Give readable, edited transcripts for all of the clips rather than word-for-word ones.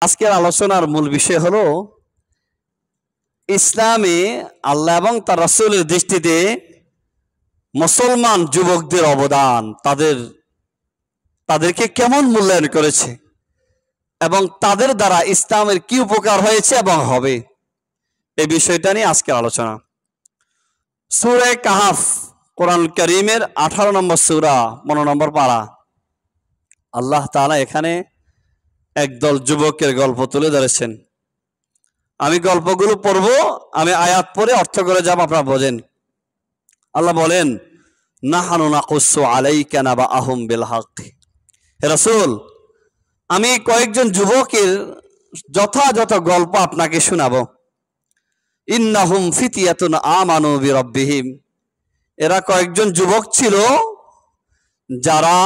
আজকের আলোচনার মূল বিষয় হলো ইসলামে আল্লাহ এবং তার রাসূলের দৃষ্টিতে মুসলমান যুবকদের অবদান, তাদেরকে কেমন মূল্যায়ন করেছে এবং তাদের দ্বারা ইসলামের কি উপকার হয়েছে এবং হবে, এই বিষয়টা নিয়ে আজকের আলোচনা। সূরা কাহাফ কোরআনুল কারীমের 18 নম্বর সূরা 15 নম্বর পারা। আল্লাহ তাআলা এখানে একদল যুবকের গল্প তুলে ধরেছেন। আমি গল্পগুলো পড়বো, আমি আয়াত পড়ে অর্থ করে যাব, আপনারা বোঝেন। আল্লাহ বলেন, নাহানু নাকুসু আলাইকা নাবাআহুম বিল হক। হে রাসূল, আমি কয়েকজন যুবকের যথাযথ গল্প আপনাকে শোনাবো। ইন্নাহুম ফিতিয়াতুন আমানু বিরাব্বিহিম। এরা কয়েকজন যুবক ছিল যারা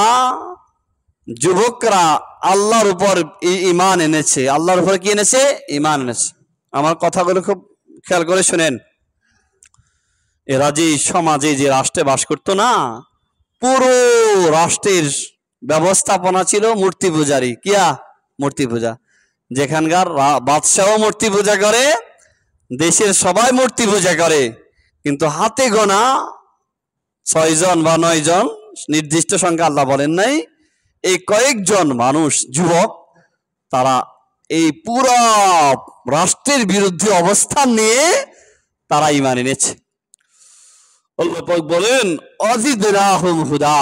যুবকরা আল্লাহর উপর ঈমান এনেছে। আল্লাহর উপর কি এনেছে? ঈমান এনেছে। আমার কথাগুলো খুব খেয়াল করে শুনেন। এরা যে সমাজে, যে রাষ্ট্রে বাস করতো না, পুরো রাষ্ট্রের ব্যবস্থাপনা ছিল মূর্তি পূজারী। কিয়া? মূর্তি পূজা। যেখানকার বাদশাহ মূর্তি পূজা করে, দেশের সবাই মূর্তি পূজা করে, কিন্তু হাতে গোনা 6 জন বা 9 জন, নির্দিষ্ট সংখ্যা আল্লাহ বলেন নাই, এই কয়েকজন মানুষ যুবক, তারা এই পুরো রাষ্ট্রের বিরুদ্ধে অবস্থান নিয়ে তারা ঈমান এনেছে। আল্লাহ পাক বলেন, আযিদনাহুম হুদা।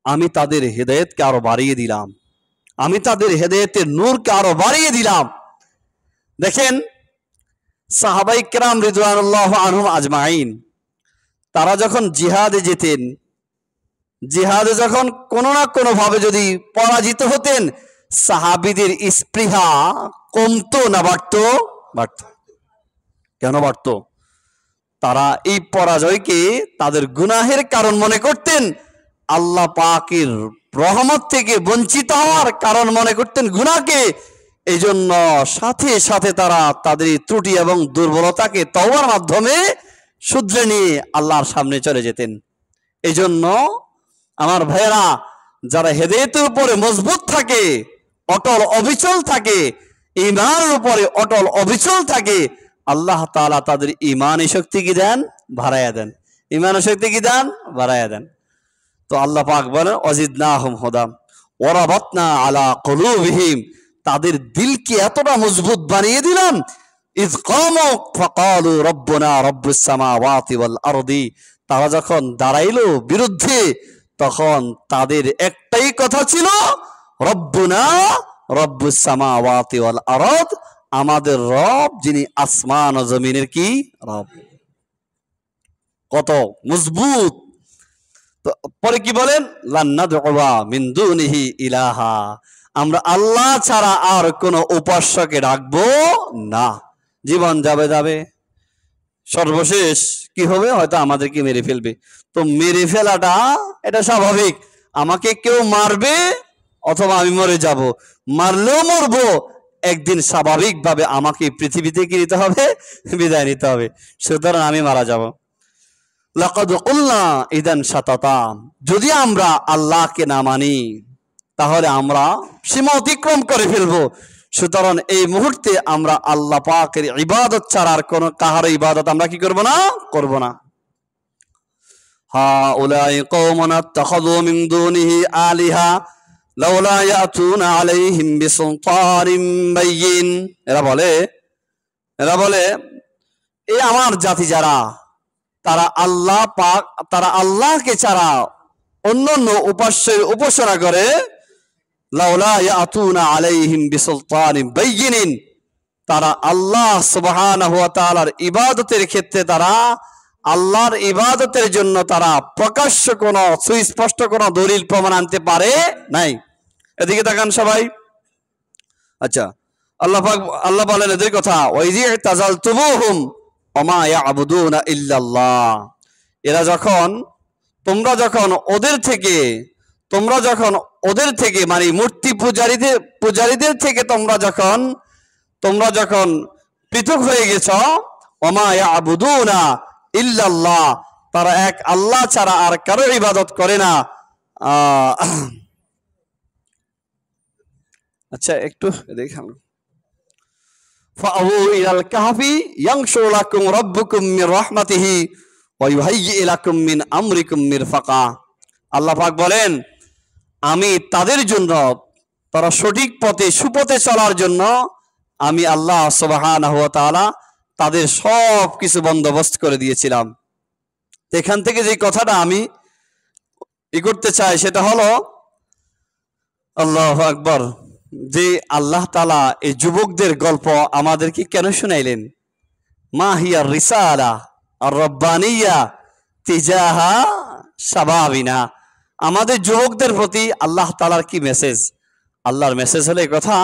আমি তাদের হেদায়েতকে আরো বাড়িয়ে দিলাম, আমি তাদের হেদায়েতের নূরকে আরো বাড়িয়ে দিলাম। দেখেন, সাহাবায়ে কেরাম রিদওয়ানুল্লাহ আনহুম আজমাইন, তারা যখন জিহাদে যেতেন, জিহাদে যখন কোনো না কোনো ভাবে যদি পরাজিত হতেন, সাহাবীদের স্পৃহা কমতো না বাড়তো? বাড়তো। কেন বাড়তো? তারা এই পরাজয়কে তাদের গুনাহের কারণ মনে করতেন, আল্লাহ পাকের রহমত থেকে বঞ্চিত হওয়ার কারণ মনে করতেন গুনাহকে। এই জন্য সাথে সাথে তারা তাদের ত্রুটি এবং দুর্বলতাকে তওবার মাধ্যমে শুধরে নিয়ে আল্লাহর সামনে চলে যেতেন। এই জন্য আমার ভাইয়েরা, যারা হেদায়েতের উপরে মজবুত থাকে, অটল অবিচল থাকে, ঈমানের উপরে অটল অবিচল থাকে, আল্লাহ তাআলা তাদের ঈমানের শক্তি কি দেন? বাড়ায়া দেন। ঈমানের শক্তি কি দেন? বাড়ায়া দেন। তো আল্লাহ পাক বলেন, ওয়াজিদনাহুম হুদা ওয়া রাবাতনা আলা কুলুবিহিম। তাদের দিলকে এতটা মজবুত বানিয়ে দিলাম, ইয কামু ফাকালু রব্বুনা রব্বুস সামাওয়াতি ওয়াল আরদি। তারা যখন দাঁড়াইলো বিরুদ্ধে, তখন তাদের একটাই কথা ছিল, রব্বুনা রব্বুস সামাওয়াতি ওয়াল আরদ। আমাদের রব, যিনি আসমান ও জমিনের কি রব। কত মজবুত! তো পরে কি বলেন? লান নাদউয়া মিন দুনিহি ইলাহা। আমরা আল্লাহ ছাড়া আর কোনো উপাস্যকে ডাকবো না। জীবন যাবে যাবে, সর্বশেষ কি হবে? হয়তো আমাদেরকে মেরে ফেলবে। তো মেরে ফেলাটা এটা স্বাভাবিক। আমাকে কেউ মারবে অথবা আমি মরে যাব, মারলেও মরবো, একদিন স্বাভাবিকভাবে আমাকে পৃথিবী থেকে নিতে হবে, বিদায় নিতে হবে। সুতরাং আমি মারা যাব। লাকাদ কুলনা ইদান শাতাতা। যদি আমরা আল্লাহকে না মানি, তাহলে আমরা সীমা অতিক্রম করে ফেলবো। সুতরাং এই মুহূর্তে আমরা আল্লাহ পাকের ইবাদত ছাড়া আর কোন কাহার ইবাদত আমরা কি করব না? করব না। হাউলাই কওমুন আত্তাখাযু মিন দুনিহি আলিহা লাউলা ইয়াতুনা আলাইহিম বিসুলতানিন বাইয়িন। এরা বলে এই আমার জাতি যারা, তারা আল্লাহ পাক, তারা আল্লাহকে ছাড়া অন্যান্য উপাস্যের উপাসনা করে। লাউলা ইয়াতুনা আলাইহিম বিসুলতানিন বাইয়িন। তারা আল্লাহ সুবহানাহু ওয়া তাআলার ইবাদতের ক্ষেত্রে, তারা আল্লাহর ইবাদতের জন্য তারা প্রকাশ্য কোনো সুস্পষ্ট কোনো দলিল প্রমাণ আনতে পারে নাই। এদিকে তাকান সবাই। আচ্ছা, আল্লাহ বলেন এদের কথা, ওয়াইজি তাজালতুমুহুম ওমা ইয়াবুদুনা ইল্লাল্লাহ। এরা যখন, তোমরা যখন ওদের থেকে মানে মূর্তি পূজারীদের থেকে তোমরা যখন পৃথক হয়ে গেছ, ওমা ইয়াবুদুনা ইল্লাল্লাহ, তারা এক আল্লাহ ছাড়া আর কারো ইবাদত করে না। আচ্ছা একটু দেখান। ফাআউ ইলাল কাহফি ইয়ানশুর লাকুম রাব্বুকুম মির রাহমাতিহি ওয়া ইউহাইয়্যি লাকুম মিন আমরিকুম মিরফাকা। আল্লাহ পাক বলেন, আমি তাদের জন্য, তারা সঠিক পথে সুপথে চলার জন্য আমি আল্লাহ সুবহানাহু ওয়া তাআলা তাদের সব কিছু বন্দোবস্ত করে দিয়েছিলাম। এখান থেকে যে কথাটা আমি করতে চাই সেটা হলো, আল্লাহু আকবার, যে আল্লাহ তাআলা এই যুবকদের গল্প আমাদেরকে কেন শুনাইলেন? মা হিয়া রিসালা আর রব্বানিয়া তিজাহা শাবাবিনা, আমাদের যুবকদের প্রতি আল্লাহ তাআলার কি মেসেজ? আল্লাহর মেসেজ হলো এই কথা,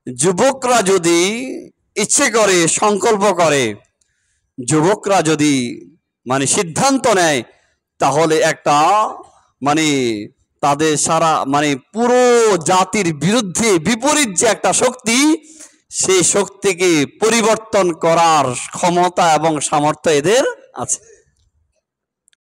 যুবকরা যদি ইচ্ছে করে, সংকল্প করে, যুবকরা যদি মানে সিদ্ধান্ত নেয়, তাহলে একটা মানে তাদের সারা মানে পুরো জাতির বিরুদ্ধে বিপরীত যে একটা শক্তি, সেই শক্তিকে পরিবর্তন করার ক্ষমতা এবং সামর্থ্য এদের আছে।